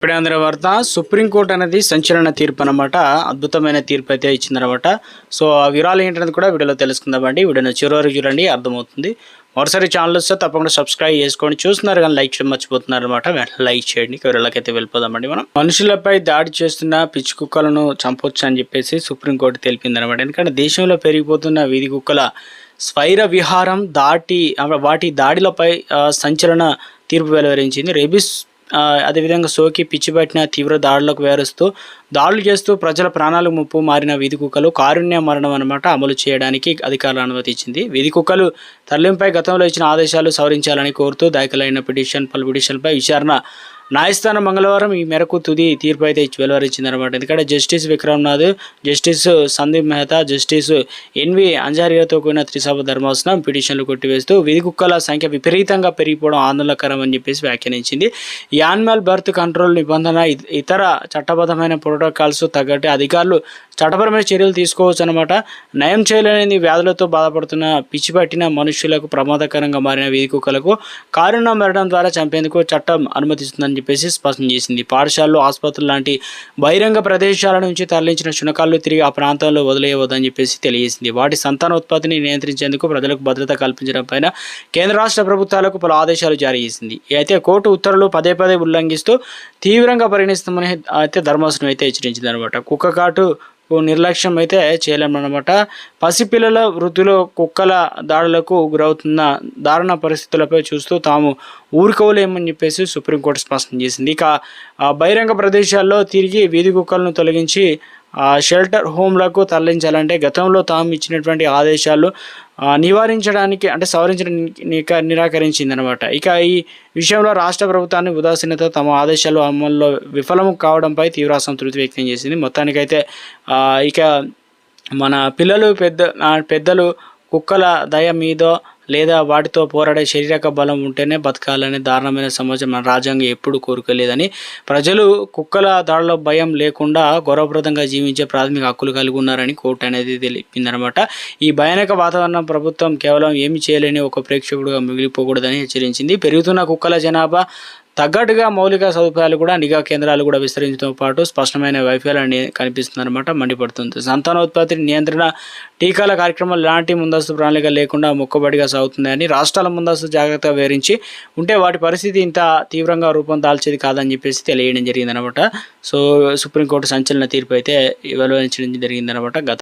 ఇప్పుడే అందరి వార్త సుప్రీంకోర్టు అనేది సంచలన తీర్పు అనమాట. అద్భుతమైన తీర్పు అయితే ఇచ్చిందనమాట. సో ఆ వివరాలు ఏంటనేది కూడా వీడియోలో తెలుసుకుందామండి. వీడియోని చివరి వరకు చూడండి, అర్థమవుతుంది. మరోసారి ఛానల్ వస్తే తప్పకుండా సబ్స్క్రైబ్ చేసుకోండి. చూస్తున్నారు కానీ లైక్ చేయడం మర్చిపోతున్నారు అనమాట. వెంటనే లైక్ చేయండి. వివరాలకైతే వెళ్ళిపోదామండి. మనం మనుషులపై దాడి చేస్తున్న పిచ్చి కుక్కలను చంపొచ్చు అని చెప్పేసి సుప్రీంకోర్టు తెలిపింది అనమాట. ఎందుకంటే దేశంలో పెరిగిపోతున్న వీధి కుక్కల స్వైర విహారం వాటి దాడిలపై సంచలన తీర్పు వెలువరించింది. రేబిస్ అదేవిధంగా సోకి పిచ్చిపట్టిన తీవ్ర దాడులకు దాడులు చేస్తూ ప్రజల ప్రాణాలకు ముప్పు మారిన వీధి కుక్కలు కారుణ్య మరణం అనమాట అమలు చేయడానికి అధికారులు అనుమతించింది. వీధి కుక్కలు తరలింపై గతంలో ఇచ్చిన ఆదేశాలు సవరించాలని కోరుతూ దాఖలైన పలు పిటిషన్పై విచారణ న్యాయస్థానం మంగళవారం ఈ మేరకు తుది తీర్పు అయితే వెలువరించిందనమాట. ఎందుకంటే justice Vikram Nath, justice Sandeep Mehta, justice NV అంజారియాతో కూడిన త్రిసభ ధర్మాసనం పిటిషన్లు కొట్టివేస్తూ వీధి కుక్కల సంఖ్య విపరీతంగా పెరిగిపోవడం ఆందోళనకరం అని చెప్పేసి వ్యాఖ్యానించింది. ఈ యానిమల్ బర్త్ కంట్రోల్ నిబంధన ఇతర చట్టబద్ధమైన ప్రోటోకాల్స్ తగ్గట్టు అధికారులు చట్టపరమైన చర్యలు తీసుకోవచ్చు అనమాట. నయం చేయలేని వ్యాధులతో బాధపడుతున్న పిచ్చిపట్టిన మనుషులకు ప్రమాదకరంగా మారిన వీధి కుక్కలకు కారుణ్య మరణం ద్వారా చంపేందుకు చట్టం అనుమతిస్తుందని చెప్పేసి స్పష్టం చేసింది. పాఠశాలలు, ఆసుపత్రులు లాంటి బహిరంగ ప్రదేశాల నుంచి తరలించిన శునకాలు తిరిగి ఆ ప్రాంతంలో వదిలేయవద్దని చెప్పేసి తెలియజేసింది. వాటి సంతానోత్పత్తిని నియంత్రించేందుకు ప్రజలకు భద్రత కల్పించడం పైన కేంద్ర రాష్ట్ర ప్రభుత్వాలకు పలు ఆదేశాలు జారీ చేసింది. అయితే కోర్టు ఉత్తర్వులు పదే ఉల్లంఘిస్తూ తీవ్రంగా పరిగణిస్తామని అయితే ధర్మాసనం అయితే హెచ్చరించింది అనమాట. కుక్క కాటు నిర్లక్ష్యం అయితే చేయలేమన్నమాట. పసిపిల్లల వృద్ధిలో కుక్కల దాడులకు గురవుతున్న దారుణ పరిస్థితులపై చూస్తూ తాము ఊరుకోలేమని చెప్పేసి సుప్రీంకోర్టు స్పష్టం చేసింది. ఇక బహిరంగ ప్రదేశాల్లో తిరిగి వీధి కుక్కలను తొలగించి షెల్టర్ హోమ్లకు తరలించాలంటే గతంలో తాము ఇచ్చినటువంటి ఆదేశాలు నివారించడానికి అంటే సవరించడానికి నిరాకరించిందనమాట. ఇక ఈ విషయంలో రాష్ట్ర ప్రభుత్వాన్ని ఉదాసీనత తమ ఆదేశాలు అమల్లో విఫలం కావడంపై తీవ్ర అసంతృప్తి వ్యక్తం చేసింది. మొత్తానికైతే ఇక మన పెద్దలు కుక్కల దయ మీదో లేదా వాటితో పోరాడే శారీరక బలం ఉంటేనే బతకాలనే దారుణమైన సమాజం మన రాజ్యాంగం ఎప్పుడు కోరుకోలేదని, ప్రజలు కుక్కల దాడిలో భయం లేకుండా గౌరవప్రదంగా జీవించే ప్రాథమిక హక్కులు కలిగి ఉన్నారని కోర్టు అనేది తెలిపిందనమాట. ఈ భయానక వాతావరణం ప్రభుత్వం కేవలం ఏమి చేయలేని ఒక ప్రేక్షకుడుగా మిగిలిపోకూడదని హెచ్చరించింది. పెరుగుతున్న కుక్కల జనాభా తగ్గట్టుగా మౌలిక సదుపాయాలు కూడా నిఘా కేంద్రాలు కూడా విస్తరించడంతో పాటు స్పష్టమైన వైఫల్యాన్ని కనిపిస్తుందన్నమాట. మండిపడుతుంది. సంతానోత్పత్తి నియంత్రణ, టీకాల కార్యక్రమాలు ఎలాంటి ముందస్తు ప్రణాళిక లేకుండా మొక్కబడిగా సాగుతున్నాయని రాష్ట్రాల ముందస్తు జాగ్రత్తగా వివరించి ఉంటే వాటి పరిస్థితి ఇంత తీవ్రంగా రూపం దాల్చేది కాదని చెప్పేసి తెలియడం జరిగిందనమాట. సో సుప్రీంకోర్టు సంచలన తీర్పు అయితే వెలువరించడం జరిగిందనమాట.